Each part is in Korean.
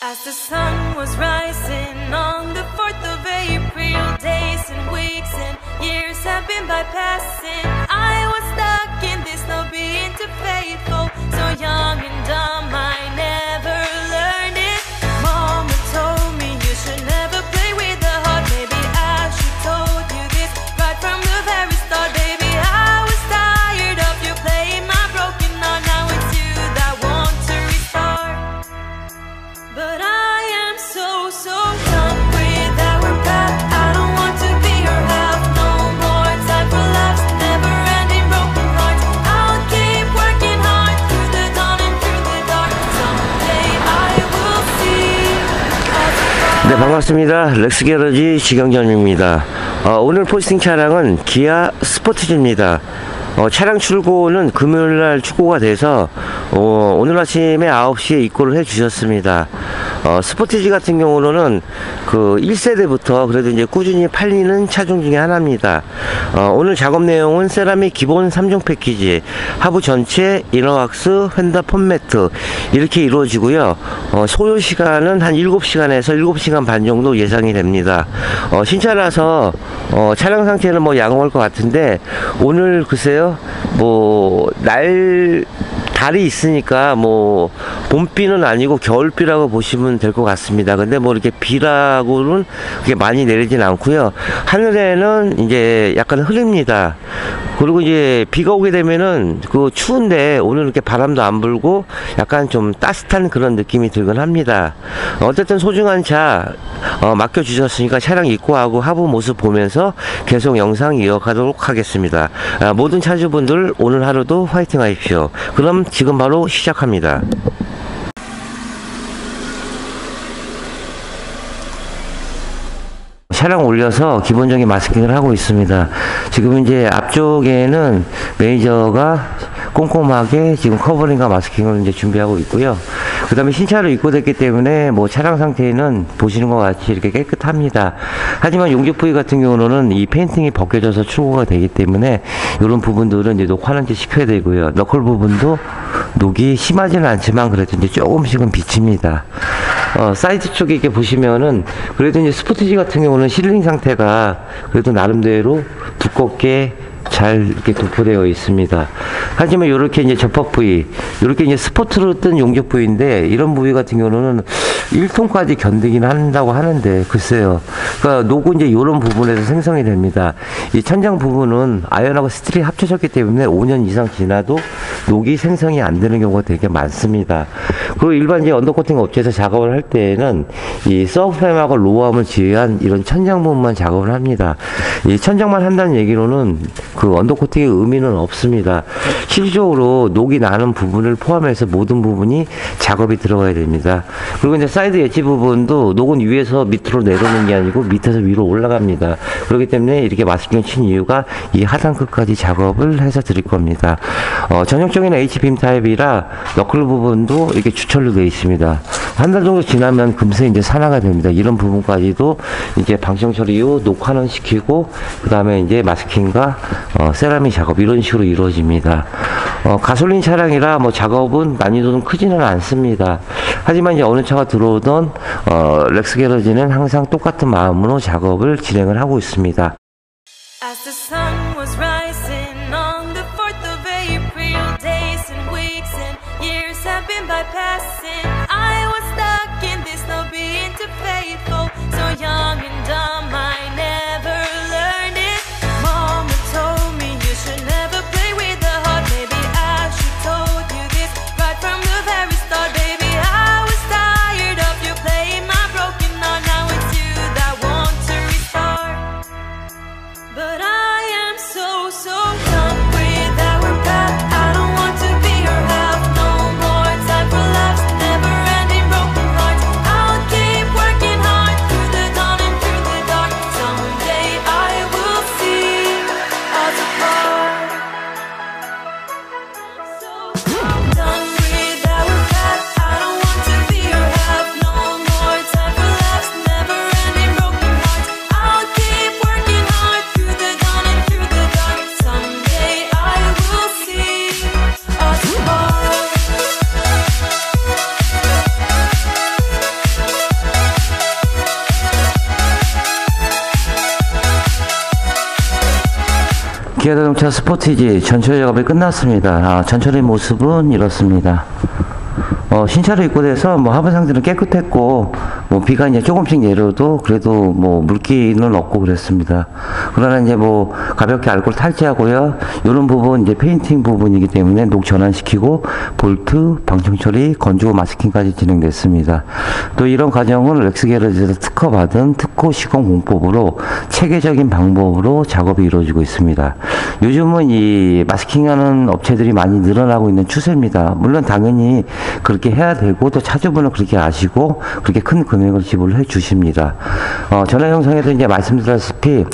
As the sun was rising on the 4th of April, days and weeks and years have been bypassing. I was stuck in this, no being too faithful, so young and dumb, I never learned it. Mama told me you should never play with the heart. Maybe I should told you this right from the very start, baby. I was tired of you playing my broken heart. Now it's you that want to restart. But I am so done with our path. I don't want to be your half. No more time for laughs, never ending broken hearts. I'll keep working hard through the dawn and through the dark. Someday I will see. 네, 반갑습니다. 렉스 게러지 지경전입니다. 오늘 포스팅 차량은 기아 스포티지입니다. 차량 출고는 금요일날 출고가 돼서 오늘 아침에 9시에 입고를 해 주셨습니다. 스포티지 같은 경우는 그 1세대부터 그래도 이제 꾸준히 팔리는 차종 중에 하나입니다. 오늘 작업 내용은 세라믹 기본 3종 패키지, 하부 전체, 이너왁스, 휀다 폼매트 이렇게 이루어지고요. 소요 시간은 한 7시간에서 7시간 반 정도 예상이 됩니다. 신차라서 차량 상태는 뭐 양호할 것 같은데, 오늘 글쎄요, 달이 있으니까 뭐 봄비는 아니고 겨울비라고 보시면 될 것 같습니다. 근데 뭐 이렇게 비라고는 그렇게 많이 내리진 않고요. 하늘에는 이제 약간 흐립니다. 그리고 이제 비가 오게 되면은 그 추운데 오늘 이렇게 바람도 안 불고 약간 좀 따뜻한 그런 느낌이 들곤 합니다. 어쨌든 소중한 차 맡겨주셨으니까 차량 입고하고 하부 모습 보면서 계속 영상 이어가도록 하겠습니다. 모든 차주분들 오늘 하루도 화이팅 하십시오. 그럼 지금 바로 시작합니다. 차량 올려서 기본적인 마스킹을 하고 있습니다. 지금 이제 앞쪽에는 메이저가 꼼꼼하게 지금 커버링과 마스킹을 이제 준비하고 있고요. 그 다음에 신차로 입고됐기 때문에 뭐 차량 상태는 보시는 것 같이 이렇게 깨끗합니다. 하지만 용접 부위 같은 경우는 이 페인팅이 벗겨져서 출고가 되기 때문에 이런 부분들은 이제 녹 환원제 시켜야 되고요. 너클 부분도 녹이 심하지는 않지만 그래도 이제 조금씩은 비칩니다. 사이드 쪽에 이렇게 보시면은 그래도 이제 스포티지 같은 경우는 실링 상태가 그래도 나름대로 두껍게 잘 이렇게 도포되어 있습니다. 하지만 이렇게 이제 접합 부위, 이렇게 이제 스포트로 뜬 용접 부위인데, 이런 부위 같은 경우는 1톤까지 견디긴 한다고 하는데, 글쎄요. 그러니까 녹은 이제 이런 부분에서 생성이 됩니다. 이 천장 부분은 아연하고 스틸이 합쳐졌기 때문에 5년 이상 지나도 녹이 생성이 안 되는 경우가 되게 많습니다. 그리고 일반 이제 언더코팅 업체에서 작업을 할 때에는 이 서브프레임하고 로우암을 제외한 이런 천장 부분만 작업을 합니다. 이 천장만 한다는 얘기로는 그 언더코팅의 의미는 없습니다. 실질적으로 녹이 나는 부분을 포함해서 모든 부분이 작업이 들어가야 됩니다. 그리고 이제 사이드 엣지 부분도 녹은 위에서 밑으로 내려오는 게 아니고 밑에서 위로 올라갑니다. 그렇기 때문에 이렇게 마스킹을 친 이유가 이 하단 끝까지 작업을 해서 드릴 겁니다. 전형적인 H빔 타입이라 너클 부분도 이렇게 주철로 되어 있습니다. 한 달 정도 지나면 금세 이제 산화가 됩니다. 이런 부분까지도 이제 방청 처리 후 녹환원 시키고, 그 다음에 이제 마스킹과 세라믹 작업 이런 식으로 이루어집니다. 가솔린 차량이라 뭐 작업은 난이도는 크지는 않습니다. 하지만 이제 어느 차가 들어오던 렉스 게러지는 항상 똑같은 마음으로 작업을 진행을 하고 있습니다. As the sun was rising on the 4th of April, days and weeks and years have been bypassing. I was stuck in this, no being too faithful, so young and dumb, I never learned it. Mama told me you should never play with the heart. Maybe I should told you this right from the very start, baby. I was tired of you playing my broken heart. Now it's you that want to restart. But I 기아자동차 스포티지 전처리 작업이 끝났습니다. 전처리 모습은 이렇습니다. 신차로 입고돼서 뭐 하부 상태는 깨끗했고, 뭐 비가 이제 조금씩 내려도 그래도 뭐 물기는 없고 그랬습니다. 그러나 이제 뭐 가볍게 알코올 탈취하고요. 이런 부분 이제 페인팅 부분이기 때문에 녹 전환시키고 볼트, 방청 처리, 건조 마스킹까지 진행됐습니다. 또 이런 과정은 렉스 게러지에서 특허받은 특허 시공 공법으로 체계적인 방법으로 작업이 이루어지고 있습니다. 요즘은 이 마스킹하는 업체들이 많이 늘어나고 있는 추세입니다. 물론 당연히 그렇게 해야 되고 또 차주분은 그렇게 아시고 그렇게 큰 금액을 지불을 해 주십니다. 전화 영상에서 이제 말씀드렸다시피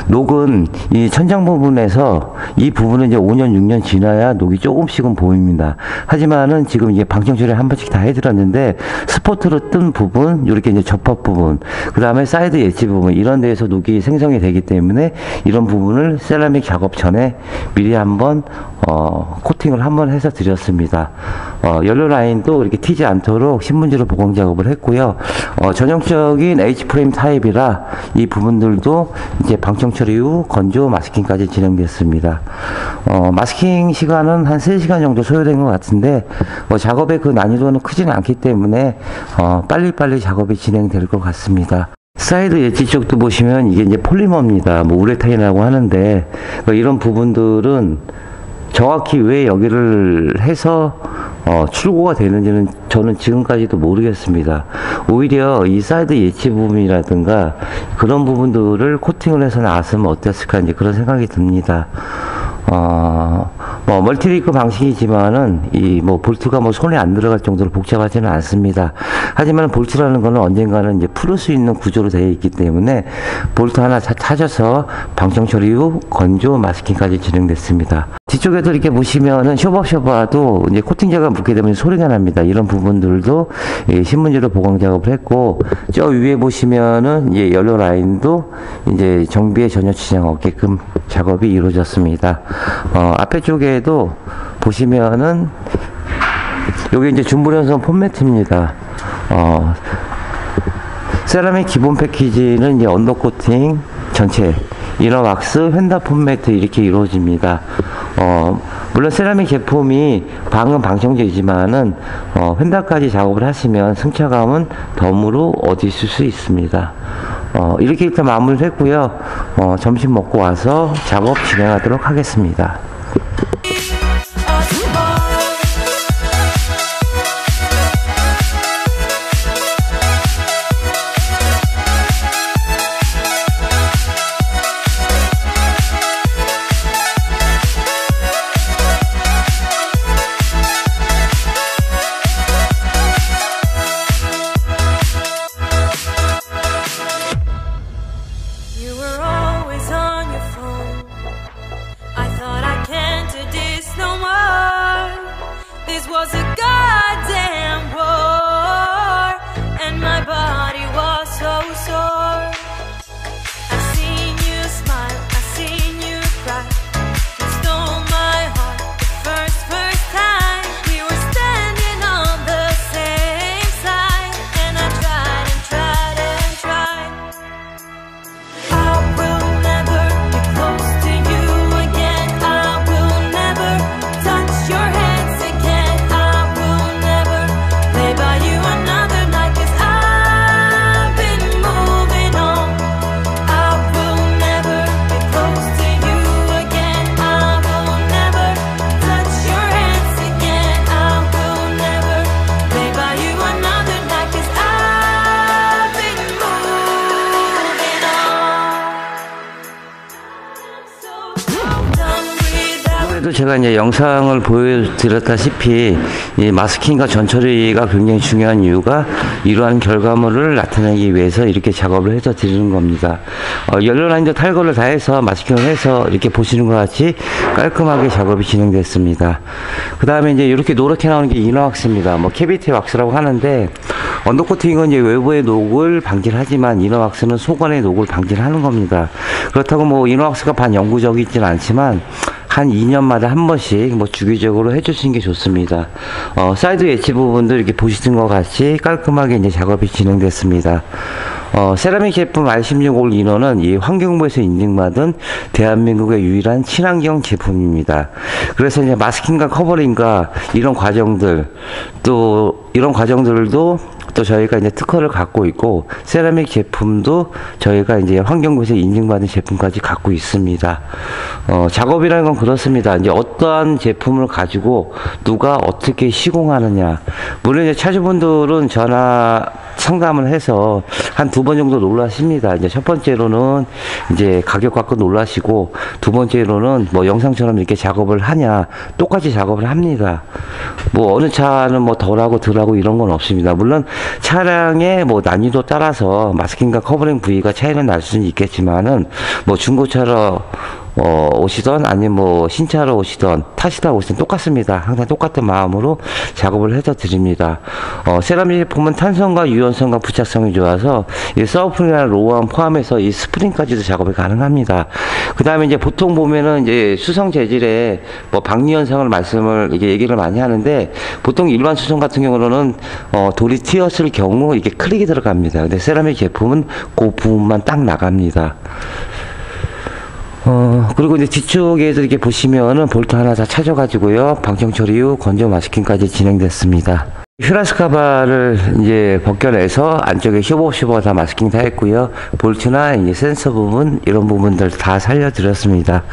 녹은 이 천장 부분에서 이 부분은 이제 5년 6년 지나야 녹이 조금씩은 보입니다. 하지만은 지금 이제 방청 처리 한 번씩 다 해드렸는데 스포트로 뜬 부분, 이렇게 이제 접합 부분, 그 다음에 사이드 엣지 부분 이런 데에서 녹이 생성이 되기 때문에 이런 부분을 세라믹 작업 전에 미리 한번 코팅을 한번 해서 드렸습니다. 연료 라인도 이렇게 튀지 않도록 신문지로 보강 작업을 했고요. 전형적인 H프레임 타입이라 이 부분들도 이제 방청 처리 후 건조 마스킹까지 진행됐습니다. 마스킹 시간은 한 3시간 정도 소요된 것 같은데 작업의 그 난이도는 크지는 않기 때문에 빨리빨리 작업이 진행될 것 같습니다. 사이드 엣지 쪽도 보시면 이게 이제 폴리머입니다. 뭐 우레탄이라고 하는데 이런 부분들은 정확히 왜 여기를 해서 출고가 되는지는 저는 지금까지도 모르겠습니다. 오히려 이 사이드 엣지 부분이라든가 그런 부분들을 코팅을 해서 나왔으면 어땠을까 이제 그런 생각이 듭니다. 뭐 멀티리그 방식이지만은 이 뭐 볼트가 뭐 손에 안 들어갈 정도로 복잡하지는 않습니다. 하지만 볼트라는 거는 언젠가는 이제 풀을 수 있는 구조로 되어 있기 때문에 볼트 하나 찾아서 방청 처리 후 건조 마스킹까지 진행됐습니다. 뒤쪽에도 이렇게 보시면은 쇼버도 이제 코팅 작업 묻게 되면 소리가 납니다. 이런 부분들도 신문지로 보강 작업을 했고, 저 위에 보시면은 이제 연료 라인도 이제 정비에 전혀 지장 없게끔 작업이 이루어졌습니다. 앞에 쪽에도 보시면은 여기 이제 준불연선 폼매트입니다. 세라믹 기본 패키지는 이제 언더코팅 전체 이너왁스 휀다 폼매트 이렇게 이루어집니다. 물론 세라믹 제품이 방은 방청제이지만은 휀다까지 작업을 하시면 승차감은 덤으로 얻으실 수 있습니다. 이렇게 일단 마무리를 했고요. 점심 먹고 와서 작업 진행하도록 하겠습니다. 제가 이제 영상을 보여드렸다시피 이 마스킹과 전처리가 굉장히 중요한 이유가 이러한 결과물을 나타내기 위해서 이렇게 작업을 해서 드리는 겁니다. 연료 라인도 탈거를 다 해서 마스킹을 해서 이렇게 보시는 것 같이 깔끔하게 작업이 진행됐습니다. 그 다음에 이제 이렇게 노랗게 나오는 게 이너왁스입니다. 뭐 캐비티 왁스라고 하는데 언더코팅은 이제 외부의 녹을 방지를 하지만 이너왁스는 속안의 녹을 방지를 하는 겁니다. 그렇다고 뭐 이너왁스가 반영구적이지는 않지만 한 2년마다 한 번씩 뭐 주기적으로 해주시는 게 좋습니다. 사이드 엣지 부분도 이렇게 보시는 것 같이 깔끔하게 이제 작업이 진행됐습니다. 세라믹 제품 R16올 인원은 이 환경부에서 인증받은 대한민국의 유일한 친환경 제품입니다. 그래서 이제 마스킹과 커버링과 이런 과정들, 또 이런 과정들도 또 저희가 이제 특허를 갖고 있고, 세라믹 제품도 저희가 이제 환경부에서 인증받은 제품까지 갖고 있습니다. 작업이라는 건 그렇습니다. 이제 어떠한 제품을 가지고 누가 어떻게 시공하느냐. 물론 이제 차주분들은 전화 상담을 해서 한 2번 정도 놀라십니다. 이제 첫 번째로는 이제 가격 갖고 놀라시고, 두 번째로는 뭐 영상처럼 이렇게 작업을 하냐. 똑같이 작업을 합니다. 뭐 어느 차는 뭐 덜하고 덜하고 이런 건 없습니다. 물론 차량의 뭐 난이도 따라서 마스킹과 커버링 부위가 차이는 날 수는 있겠지만은, 뭐 중고차로 오시던 아니면 뭐 신차로 오시던 타시다 오시던 똑같습니다. 항상 똑같은 마음으로 작업을 해서 드립니다. 세라믹 제품은 탄성과 유연성과 부착성이 좋아서 이 서프링이나 로어암 포함해서 이 스프링까지도 작업이 가능합니다. 그 다음에 이제 보통 보면은 이제 수성 재질의 뭐 방류 현상을 이게 얘기를 많이 하는데, 보통 일반 수성 같은 경우는 돌이 튀었을 경우 이게 클릭이 들어갑니다. 근데 세라믹 제품은 그 부분만 딱 나갑니다. 그리고 이제 뒤쪽에도 이렇게 보시면은 볼트 하나 다 찾아가지고요. 방청 처리 후 건조 마스킹까지 진행됐습니다. 휴라스카바를 이제 벗겨내서 안쪽에 쇼버 다 마스킹 다 했고요. 볼트나 이제 센서 부분, 이런 부분들 다 살려드렸습니다.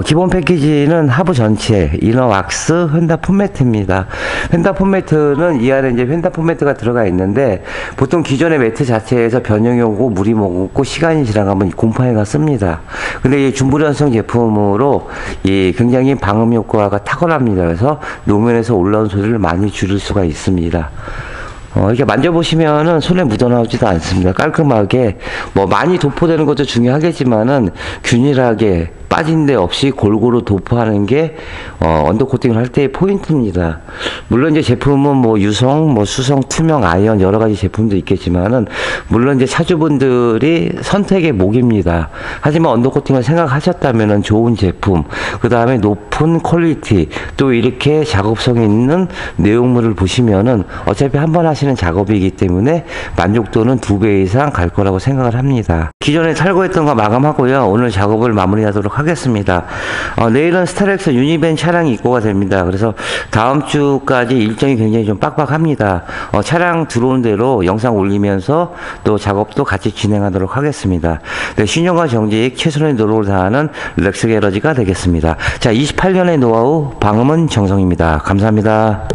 기본 패키지는 하부 전체, 이너 왁스, 휀다 폼매트입니다. 휀다 폼매트는 이 안에 이제 휀다 폼매트가 들어가 있는데, 보통 기존의 매트 자체에서 변형이 오고 물이 먹고 시간이 지나가면 곰팡이가 씁니다. 근데 이 준불연성 제품으로 이 굉장히 방음 효과가 탁월합니다. 그래서 노면에서 올라온 소리를 많이 줄일 수가 있습니다. 이렇게 만져보시면은 손에 묻어나오지도 않습니다. 깔끔하게, 뭐 많이 도포되는 것도 중요하겠지만은 균일하게 빠진 데 없이 골고루 도포하는 게 언더코팅을 할 때의 포인트입니다. 물론 이제 제품은 뭐 유성, 뭐 수성, 투명, 아이언 여러 가지 제품도 있겠지만은, 물론 이제 차주분들이 선택의 목입니다. 하지만 언더코팅을 생각하셨다면은 좋은 제품, 그 다음에 높은 퀄리티, 또 이렇게 작업성 있는 내용물을 보시면은 어차피 한 번 하시는 작업이기 때문에 만족도는 2배 이상 갈 거라고 생각을 합니다. 기존에 탈거했던 거 마감하고요. 오늘 작업을 마무리하도록 하겠습니다. 내일은 스타렉스 유니밴 차량이 입고가 됩니다. 그래서 다음 주까지 일정이 굉장히 좀 빡빡합니다. 차량 들어오는 대로 영상 올리면서 또 작업도 같이 진행하도록 하겠습니다. 네, 신용과 정직 최선의 노력을 다하는 렉스 게러지가 되겠습니다. 자, 28년의 노하우 방음은 정성입니다. 감사합니다.